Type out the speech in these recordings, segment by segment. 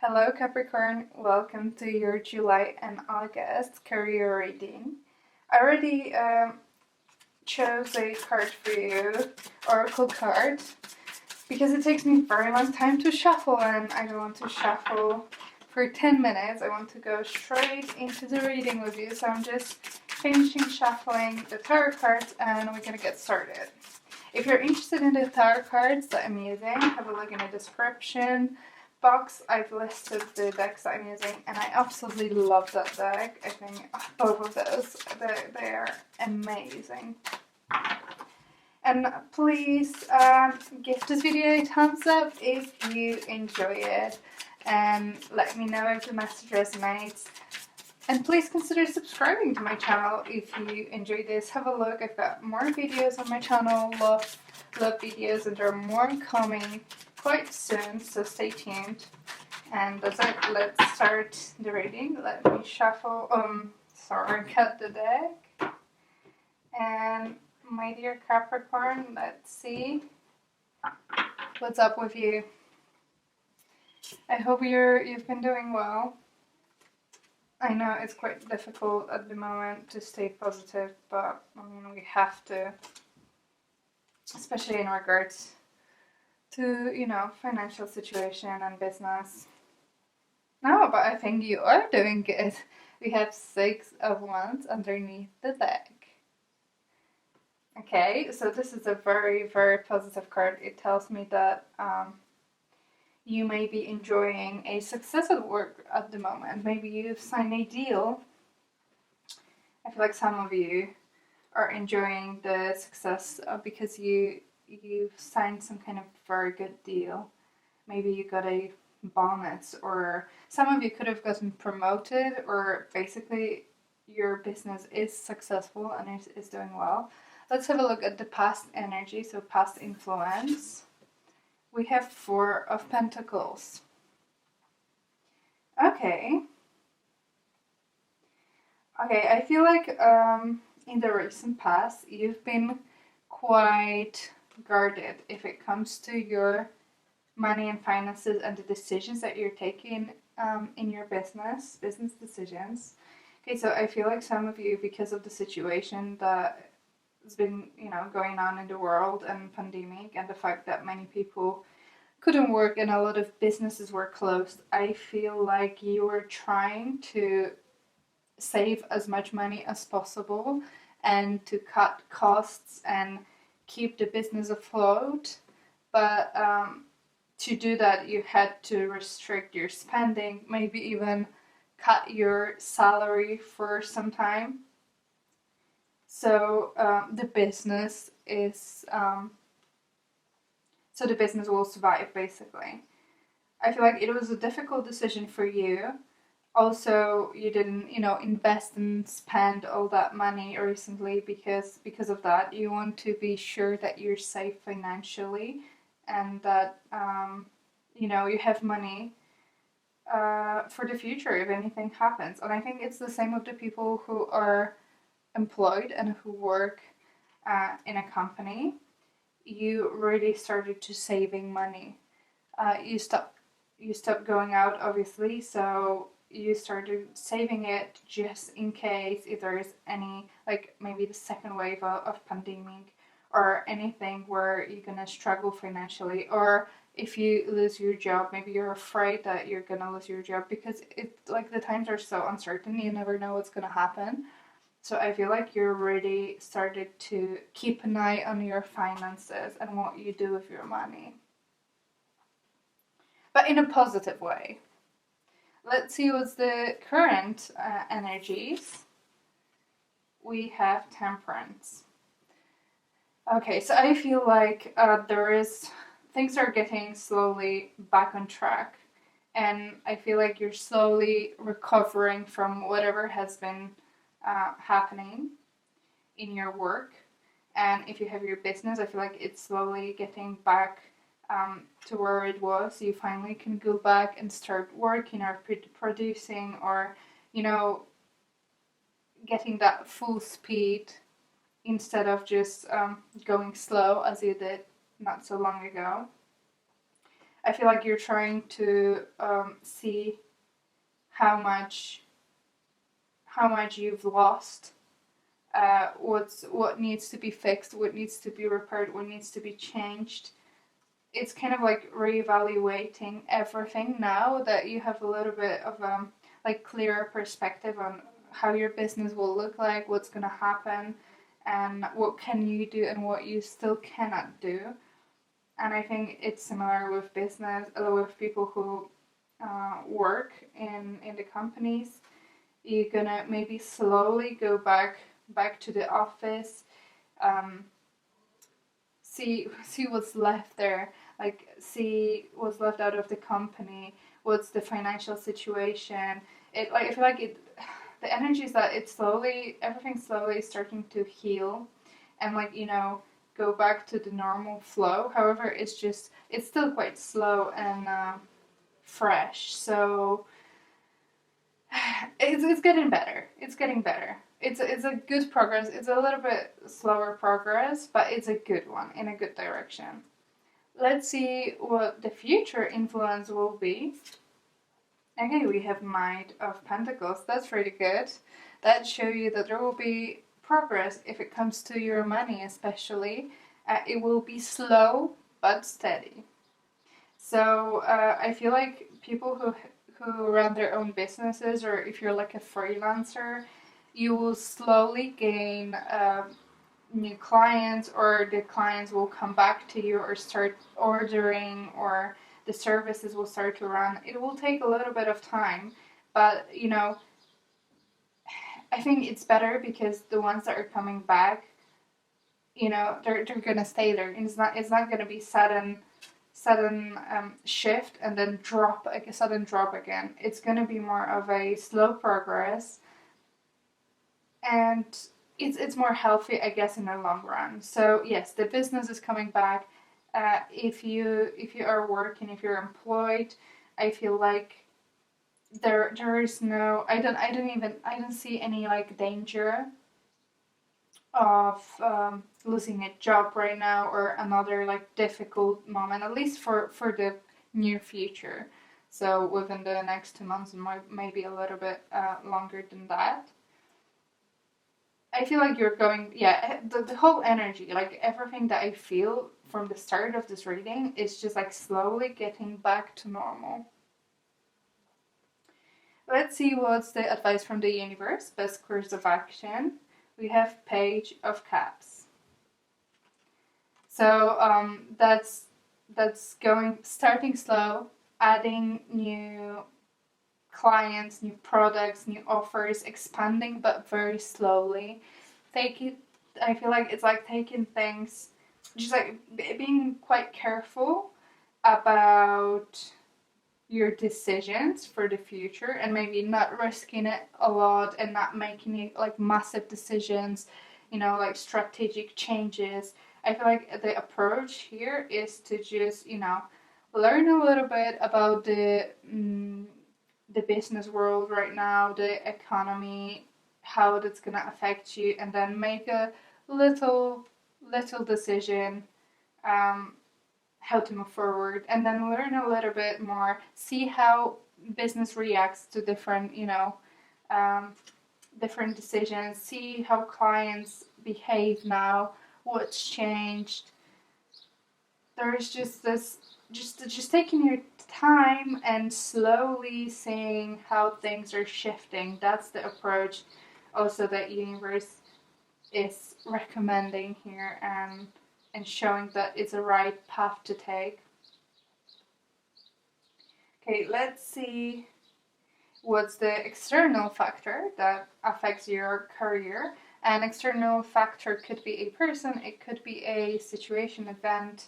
Hello Capricorn, welcome to your July and August career reading. I already chose a card for you, Oracle card, because it takes me a very long time to shuffle and I don't want to shuffle for 10 minutes. I want to go straight into the reading with you, so I'm just finishing shuffling the tarot cards and we're gonna get started. If you're interested in the tarot cards that I'm using, have a look in the description box. I've listed the decks that I'm using and I absolutely love that deck. I think both of those, they are amazing. And please give this video a thumbs up if you enjoy it and let me know if the message resonates. And please consider subscribing to my channel if you enjoy this. Have a look, I've got more videos on my channel, love videos, and there are more coming quite soon, so stay tuned. And that's it, let's start the reading. Let me shuffle, cut the deck. And my dear Capricorn, let's see what's up with you. I hope you've been doing well. I know it's quite difficult at the moment to stay positive, but I mean, we have to, especially in regards to, financial situation and business. No, but I think you are doing good. We have 6 of Wands underneath the deck. Okay, so this is a very, very positive card. It tells me that you may be enjoying a success at work at the moment. Maybe you've signed a deal. I feel like some of you are enjoying the success because you've signed some kind of very good deal. Maybe you got a bonus, or some of you could have gotten promoted, or basically your business is successful and is doing well. Let's have a look at the past energy, so past influence. We have 4 of Pentacles. Okay, I feel like in the recent past you've been quite guarded if it comes to your money and finances and the decisions that you're taking in your business decisions. Okay, so I feel like some of you, because of the situation that has been, going on in the world and pandemic and the fact that many people couldn't work and a lot of businesses were closed, I feel like you were trying to save as much money as possible and to cut costs and keep the business afloat. But to do that, you had to restrict your spending, maybe even cut your salary for some time. So the business will survive, basically. I feel like it was a difficult decision for you. Also, you didn't, invest and spend all that money recently because of that. You want to be sure that you're safe financially and that, you have money for the future if anything happens. And I think it's the same with the people who are employed and who work in a company. You really started to saving money. You stopped going out, obviously, so you started saving it just in case if there is any, like maybe the second wave of pandemic or anything where you're gonna struggle financially, or if you lose your job, maybe you're afraid that you're gonna lose your job because the times are so uncertain, you never know what's gonna happen. So I feel like you really started to keep an eye on your finances and what you do with your money, but in a positive way. Let's see what's the current energies. We have Temperance. Okay, so I feel like things are getting slowly back on track, and I feel like you're slowly recovering from whatever has been happening in your work. And if you have your business, I feel like it's slowly getting back to where it was. You finally can go back and start working or producing, or getting that full speed instead of just going slow as you did not so long ago. I feel like you're trying to see how much you've lost, what needs to be fixed, what needs to be repaired, what needs to be changed. It's kind of like reevaluating everything now that you have a little bit of like clearer perspective on how your business will look like, what's going to happen, and what can you do and what you still cannot do. And I think it's similar with business, with people who work in the companies. You're gonna maybe slowly go back to the office, um, see what's left there, like see what's left out of the company, what's the financial situation. It like I feel like it, the energy is that it's slowly everything's slowly starting to heal, and like go back to the normal flow. However, it's still quite slow and fresh. So it's getting better. It's getting better. It's a good progress. It's a little bit slower progress, but it's a good one in a good direction. Let's see what the future influence will be. Okay, we have Knight of Pentacles. That's really good. That shows you that there will be progress if it comes to your money, especially. It will be slow but steady. So I feel like people who run their own businesses, or if you're like a freelancer, you will slowly gain new clients, or the clients will come back to you or start ordering, or the services will start to run. It will take a little bit of time, but I think it's better because the ones that are coming back, they're gonna stay there, and it's not gonna be sudden shift and then a sudden drop again. It's gonna be more of a slow progress, and it's more healthy, I guess, in the long run. So yes, the business is coming back. If you are working, if you're employed, I feel like there is no, I don't see any like danger of losing a job right now, or another like difficult moment, at least for the near future. So within the next 2 months, maybe a little bit longer than that. I feel like you're going, the whole energy, like everything that I feel from the start of this reading is just like slowly getting back to normal. Let's see what's the advice from the universe, best course of action. We have Page of Cups. So that's starting slow, adding new clients, new products, new offers, expanding but very slowly. I feel like it's like taking things, just like being quite careful about your decisions for the future, and maybe not risking it a lot and not making it like massive decisions, like strategic changes. I feel like the approach here is to just, learn a little bit about the business world right now, the economy, how that's gonna affect you, and then make a little decision, how to move forward, and then learn a little bit more, see how business reacts to different different decisions, see how clients behave now, what's changed. There's just this, just taking your time and slowly seeing how things are shifting. That's the approach also that universe is recommending here, and showing that it's a right path to take. Okay, let's see what's the external factor that affects your career. An external factor could be a person, it could be a situation, event,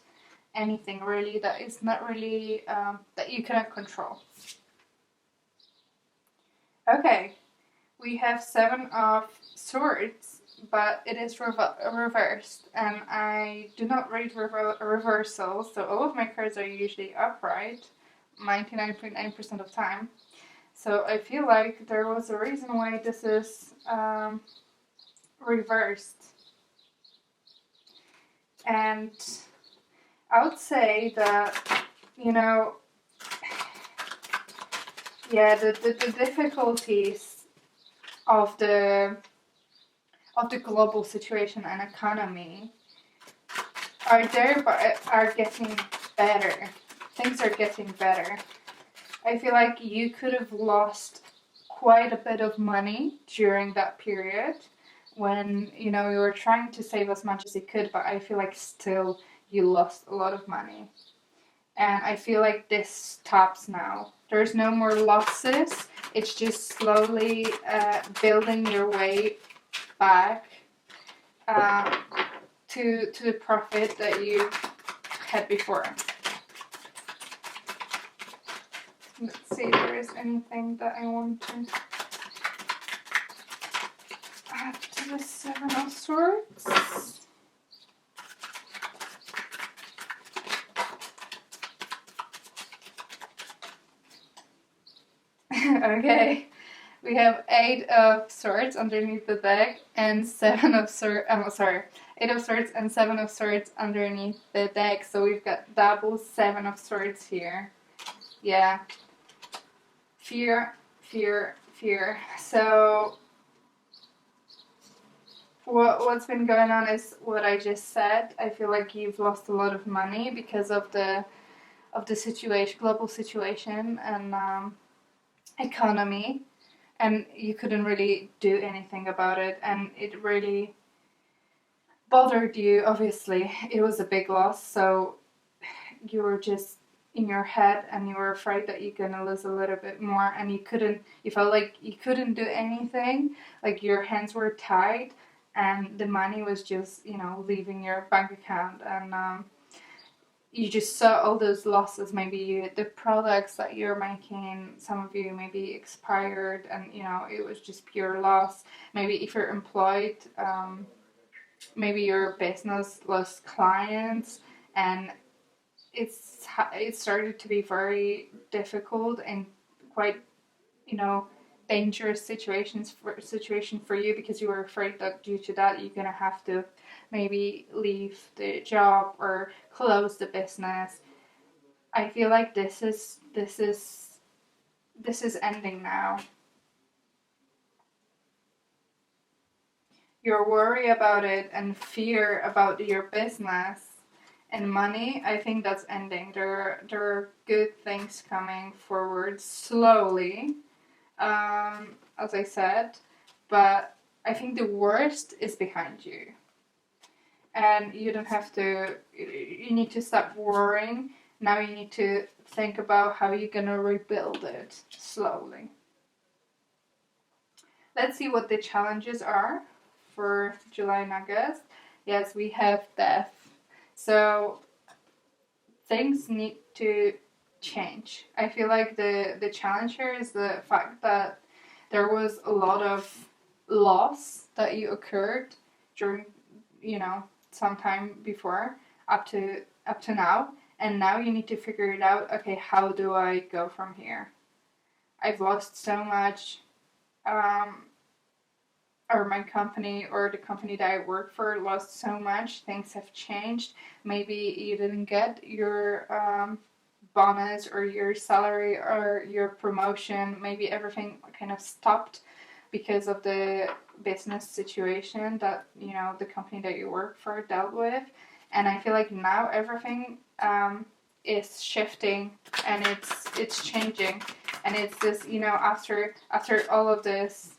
anything really that is not really, that you cannot control. Okay, we have Seven of Swords, but it is reversed, and I do not read reversals, so all of my cards are usually upright 99.9% of time. So I feel like there was a reason why this is reversed. And I would say that, you know, yeah, the difficulties of the global situation and economy are there, but are getting better. Things are getting better. I feel like you could have lost quite a bit of money during that period when, you know, you were trying to save as much as you could, but I feel like still you lost a lot of money. And I feel like this stops now. There's no more losses. It's just slowly building your way back to the profit that you had before. Let's see if there is anything that I want to add to the Seven of Swords. Okay, we have 8 of Swords underneath the deck and 7 of Swords. 8 of Swords and 7 of Swords underneath the deck. So we've got double 7 of Swords here. Yeah. Fear, fear, fear. So what's been going on is what I just said. I feel like you've lost a lot of money because of the situation, global situation, and economy, and you couldn't really do anything about it, and it really bothered you. Obviously, it was a big loss, so you were just in your head and you were afraid that you're gonna lose a little bit more, and you felt like you couldn't do anything, like your hands were tied and the money was just, you know, leaving your bank account, and you just saw all those losses. Maybe the products that you're making, some of you maybe expired, and you know, it was just pure loss. Maybe if you're employed, maybe your business lost clients, and it started to be very difficult and quite, you know, dangerous situation for you, because you were afraid that due to that you're gonna have to maybe leave the job or close the business. I feel like this is ending now. Your worry about it and fear about your business and money, I think that's ending. There are good things coming forward slowly, as I said, but I think the worst is behind you. And you don't have to, you need to stop worrying. Now you need to think about how you're gonna rebuild it slowly. Let's see what the challenges are for July and August. Yes, we have death. So things need to change. I feel like the challenge here is the fact that there was a lot of loss that you occurred during, you know, sometime before up to now, and now you need to figure it out. Okay, how do I go from here? I've lost so much, or my company or the company that I work for lost so much. Things have changed. Maybe you didn't get your bonus or your salary or your promotion. Maybe everything kind of stopped because of the business situation that, you know, the company that you work for dealt with. And I feel like now everything is shifting, and it's changing, and it's this, you know, after all of this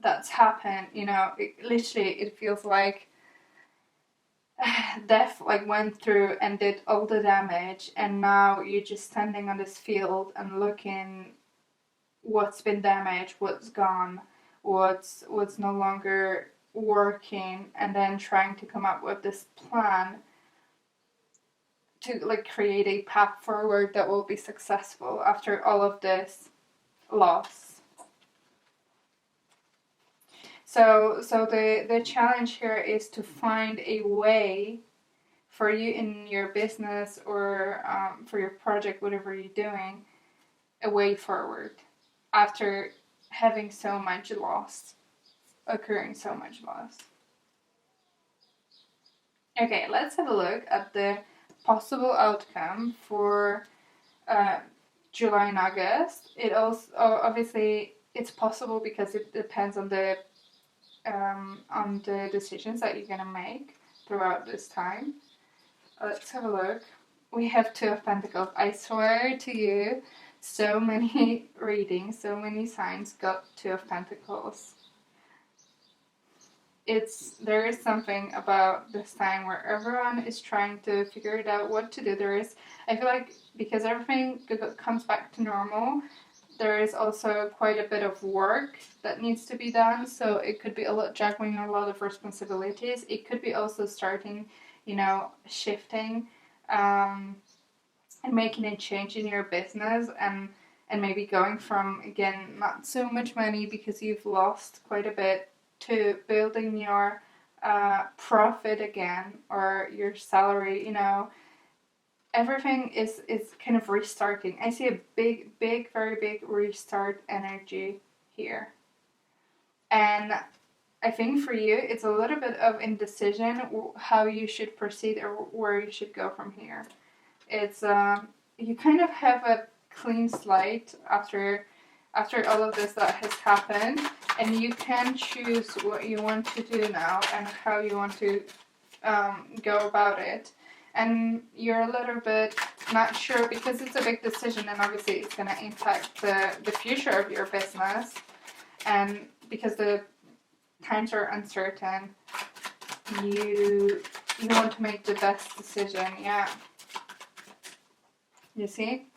that's happened, you know, it feels like death like went through and did all the damage, and now you're just standing on this field and looking what's been damaged, what's gone, what's no longer working, and then trying to come up with this plan to like create a path forward that will be successful after all of this loss. So the challenge here is to find a way for you in your business or for your project, whatever you're doing, a way forward after having so much loss, occurring so much loss. Okay, let's have a look at the possible outcome for July and August. It also obviously it's possible because it depends on the decisions that you're gonna make throughout this time. Let's have a look. We have Two of Pentacles. I swear to you, so many readings, so many signs got Two of Pentacles. There is something about this time where everyone is trying to figure it out what to do. I feel like because everything comes back to normal, there is also quite a bit of work that needs to be done. So it could be juggling a lot of responsibilities. It could be also starting, shifting and making a change in your business and maybe going from, again, not so much money because you've lost quite a bit to building your profit again or your salary, everything is kind of restarting. I see a very big restart energy here. And I think for you, it's a little bit of indecision how you should proceed or where you should go from here. It's you kind of have a clean slate after all of this that has happened, and you can choose what you want to do now and how you want to go about it. And you're a little bit not sure because it's a big decision, and obviously it's going to impact the future of your business. And because the times are uncertain, you want to make the best decision. Yeah. You see?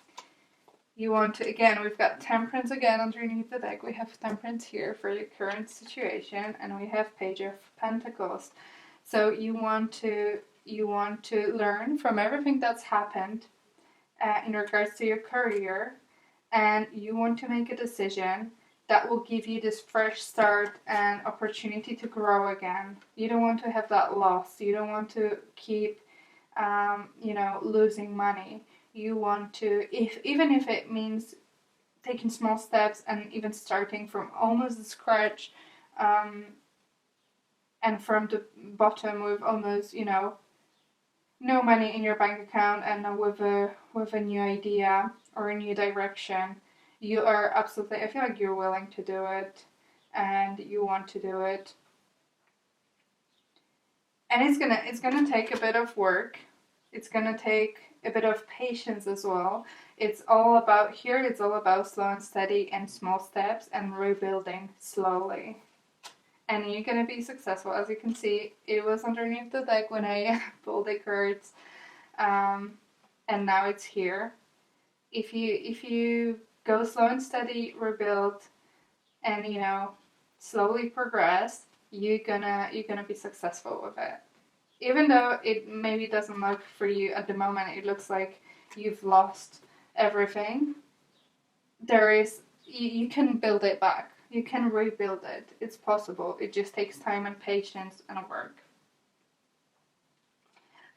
You want to, again, we've got Temperance again underneath the deck. We have Temperance here for your current situation, and we have Page of Pentacles. So you want to learn from everything that's happened in regards to your career, and you want to make a decision that will give you this fresh start and opportunity to grow again. You don't want to have that loss. You don't want to keep, losing money. You want to, even if it means taking small steps and even starting from almost the scratch, and from the bottom with almost, no money in your bank account and with a new idea or a new direction, you are absolutely, I feel like you're willing to do it and you want to do it. And it's gonna take a bit of work. It's gonna take a bit of patience as well. It's all about slow and steady and small steps and rebuilding slowly. And you're gonna be successful. As you can see, it was underneath the deck when I pulled the cards, and now it's here. If you go slow and steady, rebuild, and slowly progress, you're gonna be successful with it. Even though it maybe doesn't look for you at the moment, it looks like you've lost everything. You can build it back. You can rebuild it. It's possible. It just takes time and patience and work.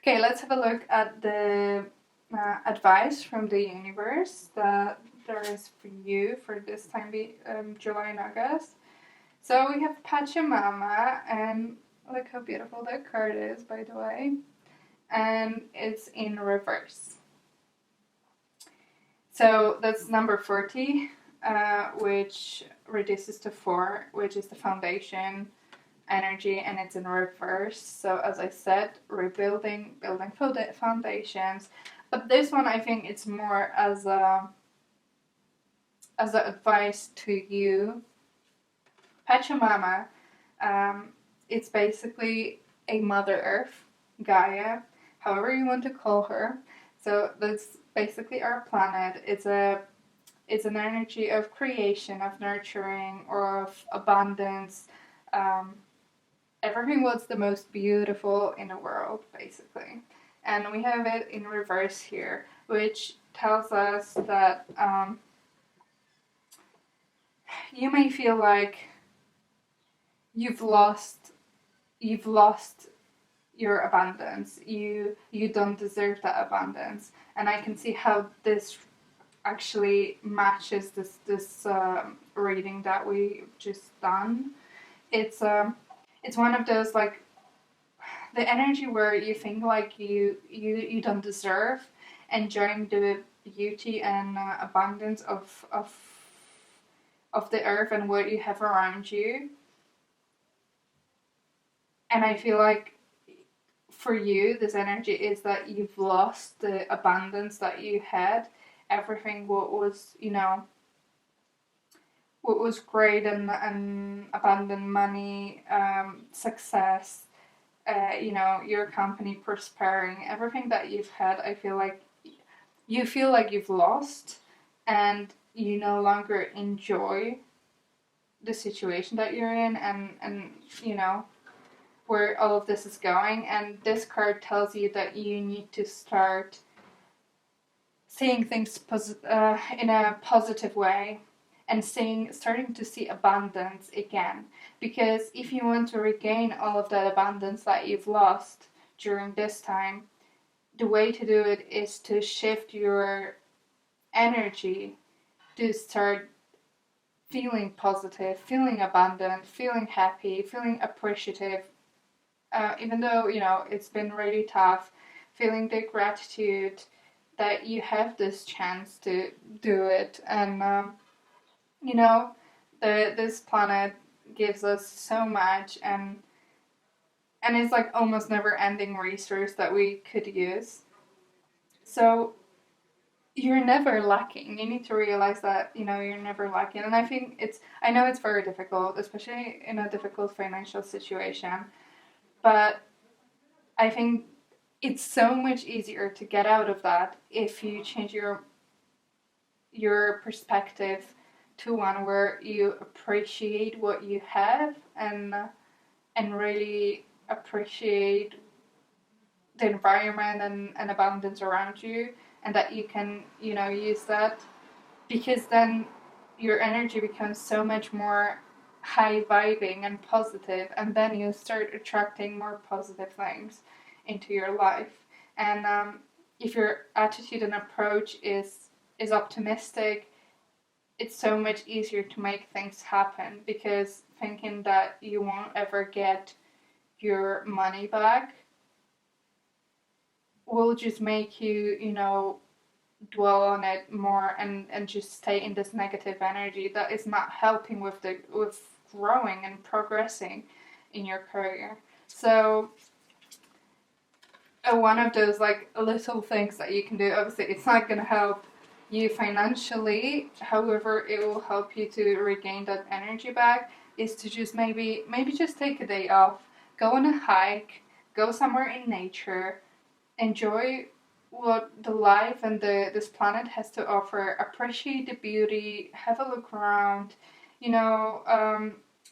Okay, let's have a look at the advice from the universe that there is for you for this time, July and August. So we have Pachamama, and look how beautiful that card is, by the way. And it's in reverse. So that's number 40, which reduces to 4, which is the foundation energy, and it's in reverse. So as I said, rebuilding, building foundations. But this one, I think it's more as an advice to you. Pachamama, it's basically a Mother Earth, Gaia, however you want to call her. So that's basically our planet. It's an energy of creation, of nurturing, or of abundance. Everything was the most beautiful in the world, basically. And we have it in reverse here, which tells us that you may feel like you've lost your abundance. You don't deserve that abundance. And I can see how this actually matches this reading that we just done. It's one of those, like, the energy where you think like you don't deserve enjoying the beauty and abundance of the earth and what you have around you. And I feel like for you, this energy is that you've lost the abundance that you had. Everything what was, what was great and abundant, money, success, your company prospering, everything that you've had, I feel like you feel like you've lost, and you no longer enjoy the situation that you're in, and where all of this is going. And this card tells you that you need to start seeing things in a positive way, and starting to see abundance again. Because if you want to regain all of that abundance that you've lost during this time, the way to do it is to shift your energy to start feeling positive, feeling abundant, feeling happy, feeling appreciative. Even though, it's been really tough, feeling the gratitude that you have this chance to do it. And, this planet gives us so much, and it's like almost never ending resource that we could use. So you're never lacking. You need to realize that, you're never lacking. And I know it's very difficult, especially in a difficult financial situation, but I think it's so much easier to get out of that if you change your perspective to one where you appreciate what you have, and really appreciate the environment and abundance around you, and that you can, use that, because then your energy becomes so much more high vibing and positive, and then you start attracting more positive things into your life. And if your attitude and approach is optimistic, it's so much easier to make things happen, because thinking that you won't ever get your money back will just make you, dwell on it more, and just stay in this negative energy that is not helping with growing and progressing in your career. So one of those like little things that you can do, obviously it's not going to help you financially, however it will help you to regain that energy back, is to just maybe just take a day off, go on a hike, go somewhere in nature, enjoy what the life and this planet has to offer, appreciate the beauty, have a look around,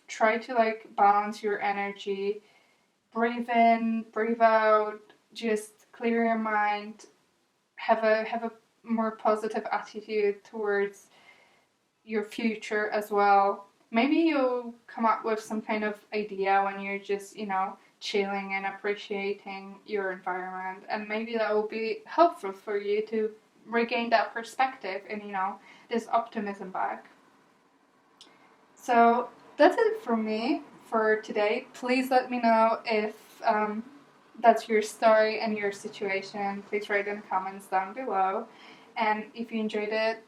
try to like balance your energy, breathe in, breathe out, just clear your mind, have a more positive attitude towards your future as well. Maybe you'll come up with some kind of idea when you're just, chilling and appreciating your environment, and maybe that will be helpful for you to regain that perspective and, this optimism back. So that's it from me for today. Please let me know if that's your story and your situation. Please write in the comments down below. And if you enjoyed it,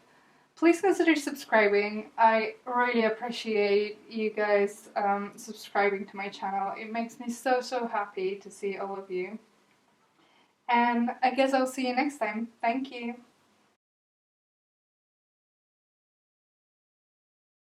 please consider subscribing. I really appreciate you guys subscribing to my channel. It makes me so, so happy to see all of you. And I guess I'll see you next time. Thank you.